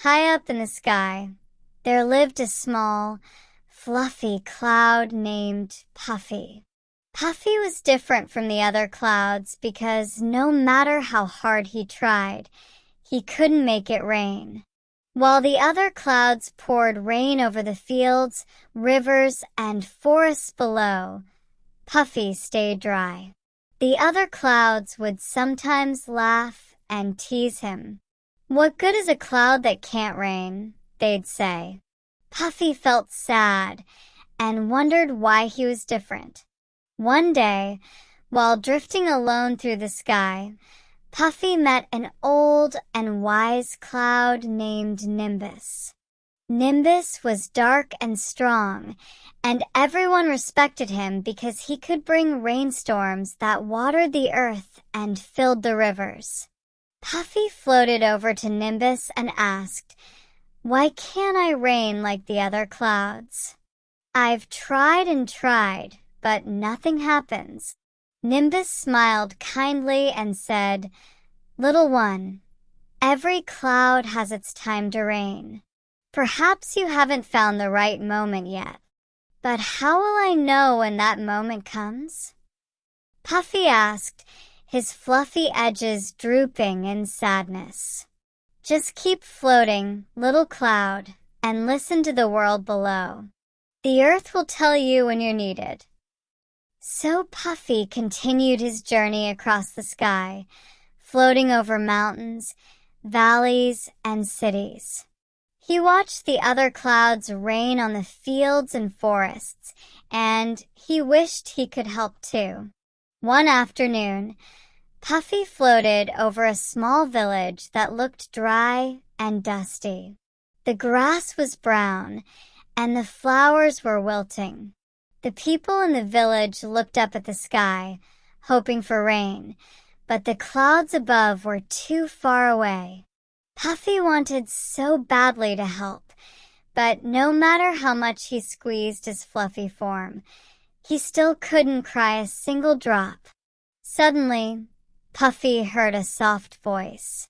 High up in the sky, there lived a small, fluffy cloud named Puffy. Puffy was different from the other clouds because no matter how hard he tried, he couldn't make it rain. While the other clouds poured rain over the fields, rivers, and forests below, Puffy stayed dry. The other clouds would sometimes laugh and tease him. "What good is a cloud that can't rain?" they'd say. Puffy felt sad and wondered why he was different. One day, while drifting alone through the sky, Puffy met an old and wise cloud named Nimbus. Nimbus was dark and strong, and everyone respected him because he could bring rainstorms that watered the earth and filled the rivers. Puffy floated over to Nimbus and asked, "Why can't I rain like the other clouds? I've tried and tried, but nothing happens." Nimbus smiled kindly and said, "Little one, every cloud has its time to rain. Perhaps you haven't found the right moment yet, but how will I know when that moment comes?" Puffy asked, his fluffy edges drooping in sadness. "Just keep floating, little cloud, and listen to the world below. The earth will tell you when you're needed." So Puffy continued his journey across the sky, floating over mountains, valleys, and cities. He watched the other clouds rain on the fields and forests, and he wished he could help too. One afternoon, Puffy floated over a small village that looked dry and dusty. The grass was brown, and the flowers were wilting. The people in the village looked up at the sky, hoping for rain, but the clouds above were too far away. Puffy wanted so badly to help, but no matter how much he squeezed his fluffy form, he still couldn't cry a single drop. Suddenly, Puffy heard a soft voice.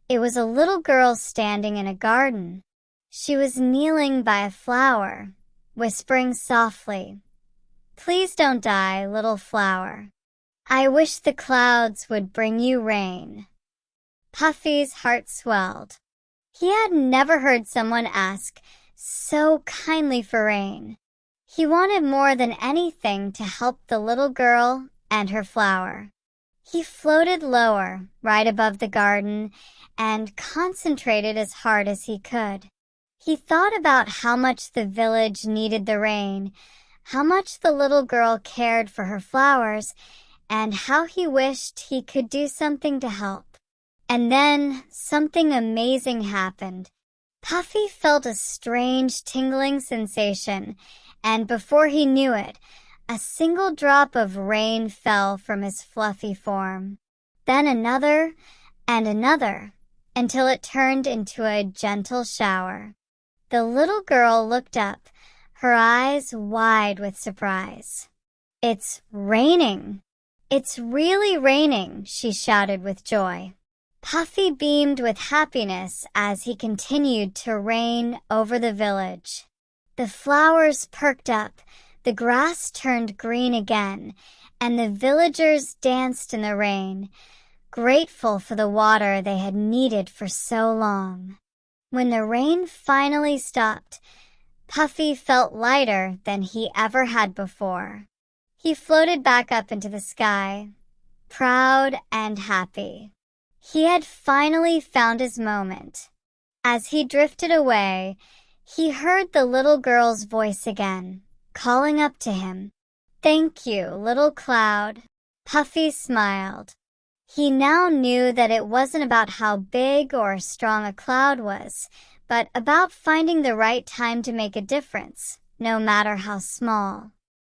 It was a little girl standing in a garden. She was kneeling by a flower, whispering softly, "Please don't die, little flower. I wish the clouds would bring you rain." Puffy's heart swelled. He had never heard someone ask so kindly for rain. He wanted more than anything to help the little girl and her flower. He floated lower, right above the garden, and concentrated as hard as he could. He thought about how much the village needed the rain, how much the little girl cared for her flowers, and how he wished he could do something to help. And then something amazing happened. Puffy felt a strange tingling sensation, and before he knew it, a single drop of rain fell from his fluffy form. Then another and another, until it turned into a gentle shower. The little girl looked up, her eyes wide with surprise. "It's raining! It's really raining!" she shouted with joy. Puffy beamed with happiness as he continued to rain over the village. The flowers perked up, the grass turned green again, and the villagers danced in the rain, grateful for the water they had needed for so long. When the rain finally stopped, Puffy felt lighter than he ever had before. He floated back up into the sky, proud and happy. He had finally found his moment. As he drifted away, he heard the little girl's voice again, calling up to him. "Thank you, little cloud." Puffy smiled. He now knew that it wasn't about how big or strong a cloud was, but about finding the right time to make a difference, no matter how small.